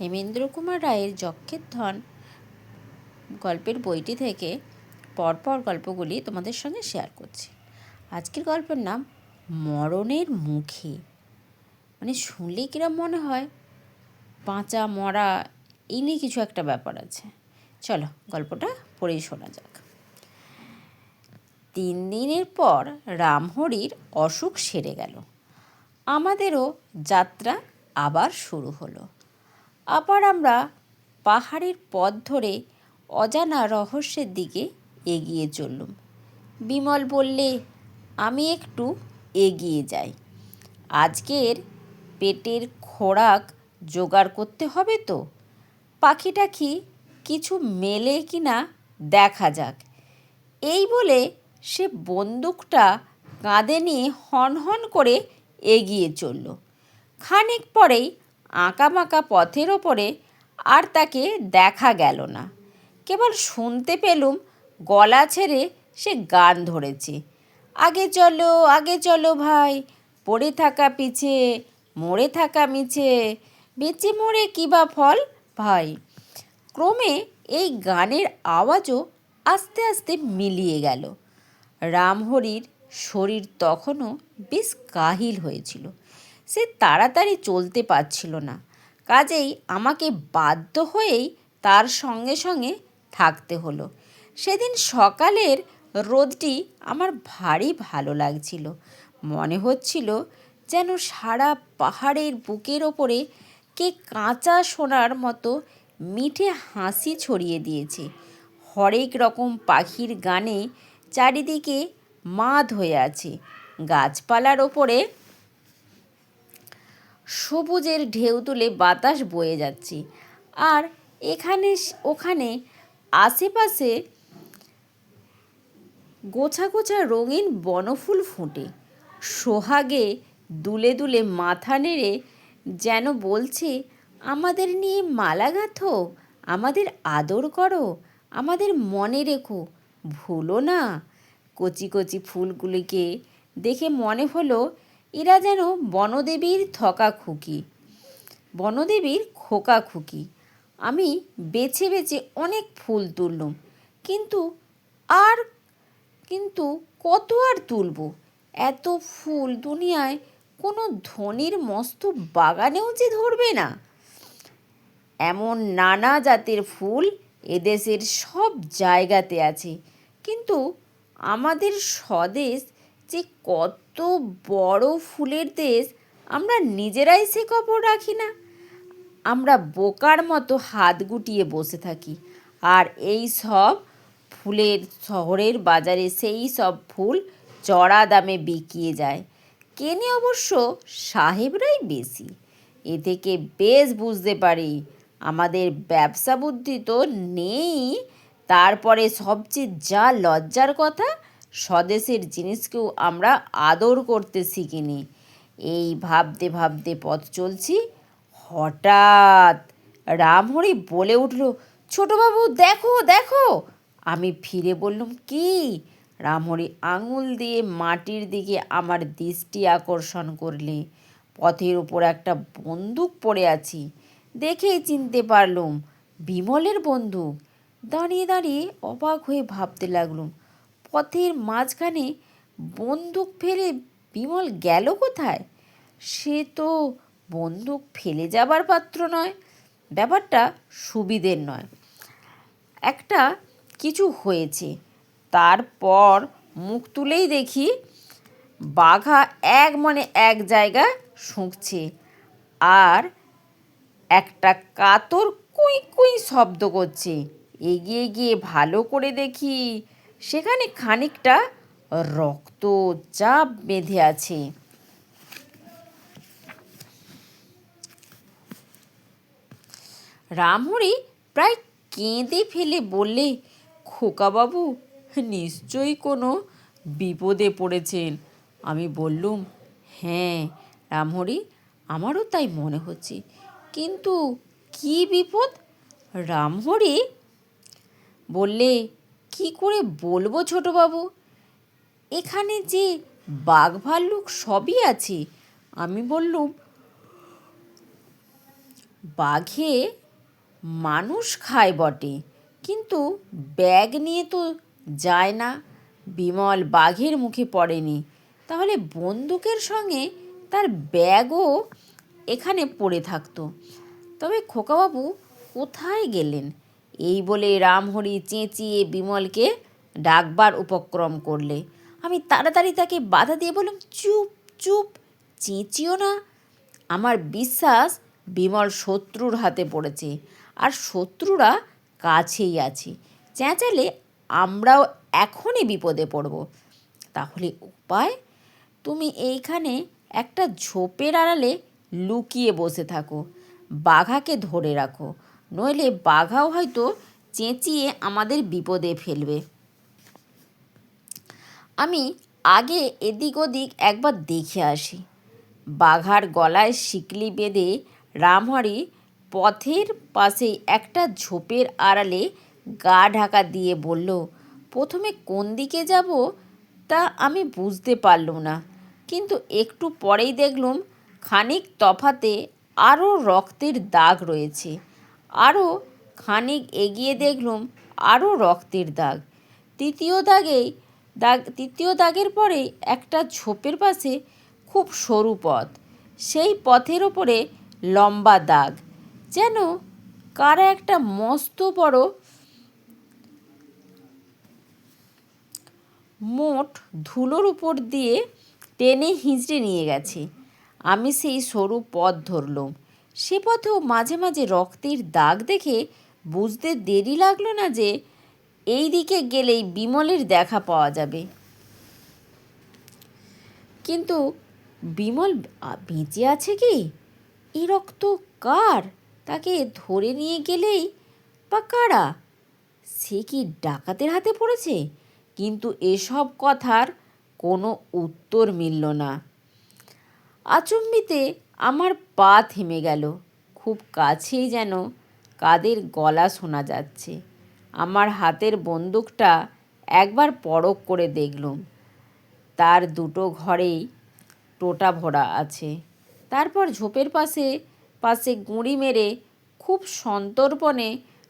হেমেন্দ্র কুমার রায়ের যক্ষের ধন গল্পের বইটি থেকে পরপর গল্পগুলি তোমাদের সঙ্গে শেয়ার করছি। আজকের গল্পের নাম মরণের মুখে। মানে শুনলেই কিরম মনে হয় বাঁচা মরা এই নিয়ে কিছু একটা ব্যাপার আছে। চলো গল্পটা পড়েই শোনা যাক। 3 দিনের পর রামহরির অসুখ সেরে গেল। আমাদেরও যাত্রা আবার শুরু হলো। আবার আমরা পাহাড়ের পথ ধরে অজানা রহস্যের দিকে এগিয়ে চললুম। বিমল বললে, আমি একটু এগিয়ে যাই। আজকের পেটের খোরাক জোগাড় করতে হবে তো। পাখি টাখি কিছু মেলে কিনা দেখা যাক। এই বলে সে বন্দুকটা কাঁধে নিয়ে হনহন করে এগিয়ে চলল। খানিক পরেই আঁকাবাঁকা পথের ওপরে আর তাকে দেখা গেল না। কেবল শুনতে পেলুম গলা ছেড়ে সে গান ধরেছে, আগে চলো ভাই, পড়ে থাকা পিছে, মরে থাকা মিছে, বেঁচে মরে কী বা ফল ভাই। ক্রমে এই গানের আওয়াজও আস্তে আস্তে মিলিয়ে গেল। রামহরির শরীর তখনও বেশ কাহিল হয়েছিল। সে তাড়াতাড়ি চলতে পারছিল না। কাজেই আমাকে বাধ্য হয়েই তার সঙ্গে সঙ্গে থাকতে হলো। সেদিন সকালের রোদটি আমার ভারী ভালো লাগছিল। মনে হচ্ছিল যেন সারা পাহাড়ের বুকের ওপরে কে কাঁচা সোনার মতো মিঠে হাসি ছড়িয়ে দিয়েছে। হরেক রকম পাখির গানে চারিদিকে মাদ হয়ে আছে। গাছপালার ওপরে সবুজের ঢেউ তুলে বাতাস বয়ে যাচ্ছে। আর এখানে ওখানে আশেপাশে গোছা গোছা রঙিন বনফুল ফোটে। সোহাগে দুলে দুলে মাথা নেড়ে যেন বলছে, আমাদের নিয়ে মালা গাঁথো, আমাদের আদর করো, আমাদের মনে রেখো, ভুলো না। কচি কচি ফুলগুলিকে দেখে মনে হলো এরা যেন বনদেবীর খোকা খুকি। আমি বেছে বেছে অনেক ফুল তুললুম, কিন্তু কত আর তুলব। এত ফুল দুনিয়ায় কোনো ধনীর মস্ত বাগানেও যে ধরবে না। এমন নানা জাতের ফুল এদেশের সব জায়গাতে আছে, কিন্তু আমাদের স্বদেশ যে কত বড় ফুলের দেশ, আমরা নিজেরাই সে খবর রাখি না। আমরা বোকার মতো হাত গুটিয়ে বসে থাকি, আর এই সব ফুলের শহরের বাজারে সেই সব ফুল চড়া দামে বিকিয়ে যায়। কেনে অবশ্য সাহেবরাই বেশি। এ থেকে বেশ বুঝতে পারি আমাদের ব্যবসা বুদ্ধি তো নেই। তারপরে সবচেয়ে যা লজ্জার কথা, স্বদেশের জিনিসকেও আমরা আদর করতে শিখিনি। এই ভাবতে ভাবতে পথ চলছি, হঠাৎ রামহরি বলে উঠল, ছোটবাবু দেখো দেখো। আমি ফিরে বললুম, কি? রামহরি আঙুল দিয়ে মাটির দিকে আমার দৃষ্টি আকর্ষণ করলে। পথের উপর একটা বন্দুক পড়ে আছি দেখেই চিনতে পারলুম বিমলের বন্দুক। দাঁড়িয়ে দাঁড়িয়ে অবাক হয়ে ভাবতে লাগলুম, পথের মাঝখানে বন্দুক ফেলে বিমল গেল কোথায়? সে তো বন্দুক ফেলে যাবার পাত্র নয়। ব্যাপারটা সুবিধের নয়। একটা কিছু হয়েছে। তারপর মুখ তুলেই দেখি বাঘা এক মনে এক জায়গায় শুঁকছে, আর একটা কাতর কুই কুই শব্দ করছে। এগিয়ে গিয়ে ভালো করে দেখি সেখানে খানিকটা রক্ত চাপ বেঁধে আছে। রামহরি প্রায় কেঁদে ফেলে বললে, খোকাবাবু নিশ্চয়ই কোনো বিপদে পড়েছেন। আমি বললুম, হ্যাঁ রামহরি, আমারও তাই মনে হচ্ছে, কিন্তু কী বিপদ? রামহরি বললে, কি করে বলবো ছোটবাবু, এখানে যে বাঘ ভাল্লুক সবই আছে। আমি বললুম, বাঘে মানুষ খায় বটে, কিন্তু ব্যাগ নিয়ে তো যায় না। বিমল বাঘের মুখে পড়েনি, তাহলে বন্দুকের সঙ্গে তার ব্যাগও এখানে পড়ে থাকতো। তবে খোকাবাবু কোথায় গেলেন? এই বলে রামহরি চেঁচিয়ে বিমলকে ডাকবার উপক্রম করলে আমি তাড়াতাড়ি তাকে বাধা দিয়ে বললাম, চুপ চুপ, চেঁচিও না। আমার বিশ্বাস বিমল শত্রুর হাতে পড়েছে, আর শত্রুরা কাছেই আছে। চেঁচালে আমরাও এখনই বিপদে পড়ব। তাহলে উপায়? তুমি এইখানে একটা ঝোপের আড়ালে লুকিয়ে বসে থাকো, বাঘাকে ধরে রাখো, নইলে বাঘাও হয়তো চেঁচিয়ে আমাদের বিপদে ফেলবে। আমি আগে এদিক ওদিক একবার দেখে আসি। বাঘার গলায় শিকলি বেঁধে রামহরি পথের পাশেই একটা ঝোপের আড়ালে গা ঢাকা দিয়ে বলল, প্রথমে কোন দিকে যাব তা আমি বুঝতে পারলুম না, কিন্তু একটু পরেই দেখলুম খানিক তফাতে আরও রক্তের দাগ রয়েছে। আরও খানিক এগিয়ে দেখলুম আরও রক্তের দাগ। তৃতীয় দাগের পরে একটা ঝোপের পাশে খুব সরু পথ, সেই পথের ওপরে লম্বা দাগ, যেন কারা একটা মস্ত বড় মোট ধুলোর উপর দিয়ে টেনে হিঁচড়ে নিয়ে গেছে। আমি সেই সরু পথ ধরলুম। সে পথেও মাঝে মাঝে রক্তের দাগ দেখে বুঝতে দেরি লাগলো না যে এই দিকে গেলেই বিমলের দেখা পাওয়া যাবে। কিন্তু বিমল বেঁচে আছে কি? এই রক্ত কার? তাকে ধরে নিয়ে গেলেই বা কারা? সে কি ডাকাতের হাতে পড়েছে? কিন্তু এসব কথার কোনো উত্তর মিলল না। আচম্বিতে আমার পা থেমে গেল। খুব কাছেই যেন কাদের গলা শোনা যাচ্ছে। আমার হাতের বন্দুকটা একবার পরখ করে দেখলুম, তার দুটো ঘরেই টোটা ভরা আছে। তারপর ঝোপের পাশে পাশে গুঁড়ি মেরে খুব সন্তর্পণে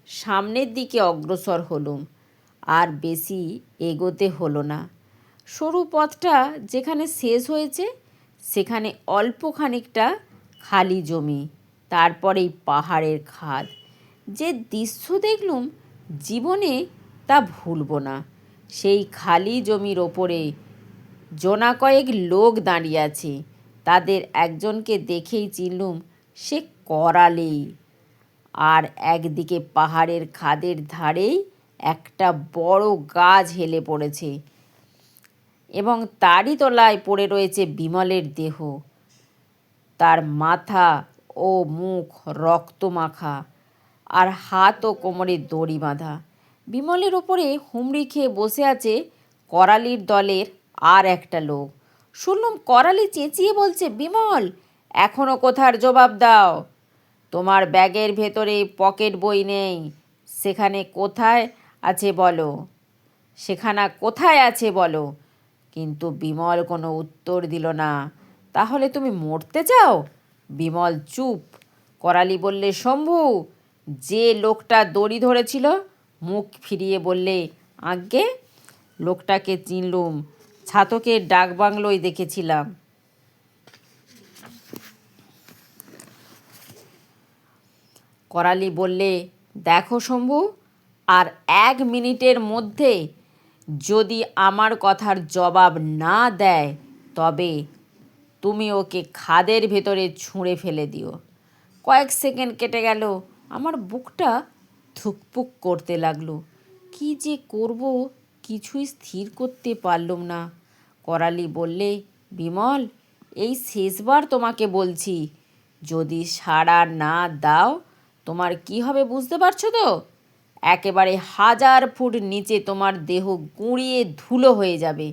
সামনের দিকে অগ্রসর হলুম। আর বেশি এগোতে হলো না। সরু পথটা যেখানে শেষ হয়েছে সেখানে অল্প খানিকটা খালি জমি, তারপরেই পাহাড়ের খাদ। যে দৃশ্য দেখলুম জীবনে তা ভুলব না। সেই খালি জমির ওপরে জোনা কয়েক লোক দাঁড়িয়ে আছে। তাদের একজনকে দেখেই চিনলুম সে করালি। আর একদিকে পাহাড়ের খাদের ধারেই একটা বড় গাছ হেলে পড়েছে, এবং তারই তলায় পড়ে রয়েছে বিমলের দেহ। তার মাথা ও মুখ রক্তমাখা, আর হাত ও কোমরে দড়ি বাঁধা। বিমলের ওপরে হুমড়ি খেয়ে বসে আছে করালির দলের আর একটা লোক। শুনলুম করালি চেঁচিয়ে বলছে, বিমল, এখনো কোথার জবাব দাও? তোমার ব্যাগের ভেতরে পকেট বই নেই, সেখানে কোথায় আছে বলো? কোথায় আছে বলো? কিন্তু বিমল কোনো উত্তর দিল না। তাহলে তুমি মরতে চাও? বিমল চুপ। করালি বললে, শম্ভু, যে লোকটা দড়ি ধরেছিল? মুখ ফিরিয়ে বললে, আজ্ঞে। লোকটাকে চিনলুম, ছাতকের ডাকবাংলোয় দেখেছিলাম। করালি বললে, দেখো শম্ভু, আর 1 মিনিটের মধ্যে যদি আমার কথার জবাব না দেয় তবে তুমি ওকে খাদের ভেতরে ছুঁড়ে ফেলে দিও। কয়েক সেকেন্ড কেটে গেল। আমার বুকটা ধুকপুক করতে লাগলো। কি যে করব কিছুই স্থির করতে পারলুম না। করালি বললে, বিমল, এই শেষবার তোমাকে বলছি, যদি সাড়া না দাও তোমার কি হবে বুঝতে পারছো তো? একেবারে 1000 ফুট নিচে তোমার দেহ গুঁড়িয়ে ধুলো হয়ে যাবে,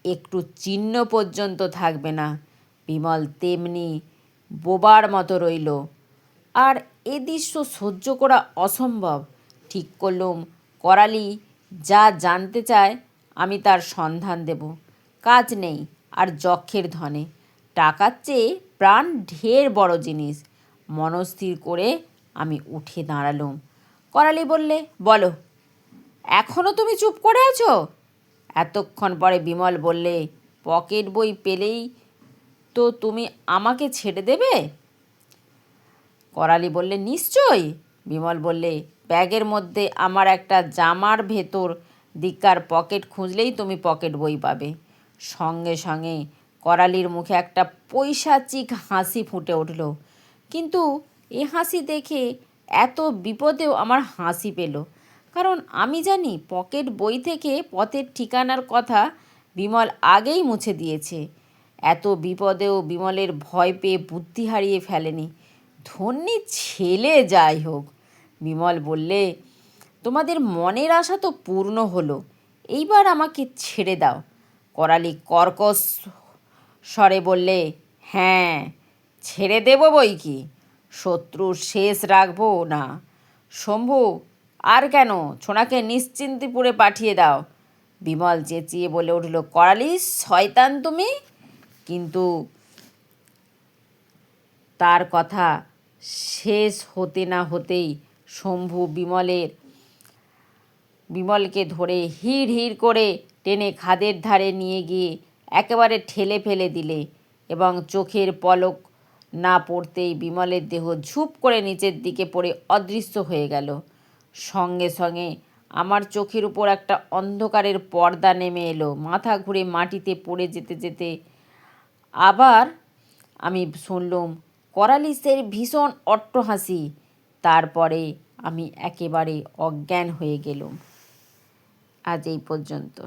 একটু চিহ্ন পর্যন্ত থাকবে না। বিমল তেমনি বোবার মতো রইল। আর এ দৃশ্য সহ্য করা অসম্ভব। ঠিক করলুম, করালি যা জানতে চায় আমি তার সন্ধান দেব। কাজ নেই আর যক্ষের ধনে। টাকার চেয়ে প্রাণ ঢের বড় জিনিস। মনস্থির করে আমি উঠে দাঁড়ালুম। করালি বললে, বলো, এখনও তুমি চুপ করে আছো? এতক্ষণ পরে বিমল বললে, পকেট বই পেলেই তো তুমি আমাকে ছেড়ে দেবে? করালি বললে, নিশ্চয়ই। বিমল বললে, ব্যাগের মধ্যে আমার একটা জামার ভেতর দিককার পকেট খুঁজলেই তুমি পকেট বই পাবে। সঙ্গে সঙ্গে করালির মুখে একটা পৈশাচিক হাসি ফুটে উঠল। কিন্তু এ হাসি দেখে এত বিপদেও আমার হাসি পেল, কারণ আমি জানি পকেট বই থেকে পথের ঠিকানার কথা বিমল আগেই মুছে দিয়েছে। এত বিপদেও বিমলের ভয় পেয়ে বুদ্ধি হারিয়ে ফেলেনি। ধন্যী ছেলে যাই হোক। বিমল বললে, তোমাদের মনের আশা তো পূর্ণ হলো, এইবার আমাকে ছেড়ে দাও। করালি কর্কশ স্বরে বললে, হ্যাঁ, ছেড়ে দেব বই কি, শত্রুর শেষ রাখবো না। শম্ভু, আর কেন, ছোনাকে নিশ্চিন্তিপুরে পাঠিয়ে দাও। বিমল চেঁচিয়ে বলে উঠল, করালি শয়তান তুমি! কিন্তু তার কথা শেষ হতে না হতেই শম্ভু বিমলকে ধরে হিড় হিড় করে টেনে খাদের ধারে নিয়ে গিয়ে একেবারে ঠেলে ফেলে দিলে, এবং চোখের পলক না পড়তেই বিমলের দেহ ঝুপ করে নিচের দিকে পড়ে অদৃশ্য হয়ে গেল। সঙ্গে সঙ্গে আমার চোখের উপর একটা অন্ধকারের পর্দা নেমে এলো। মাথা ঘুরে মাটিতে পড়ে যেতে যেতে আবার আমি শুনলুম করালিসের ভীষণ অট্টহাসি। তারপরে আমি একেবারে অজ্ঞান হয়ে গেলুম। আজ এই পর্যন্ত।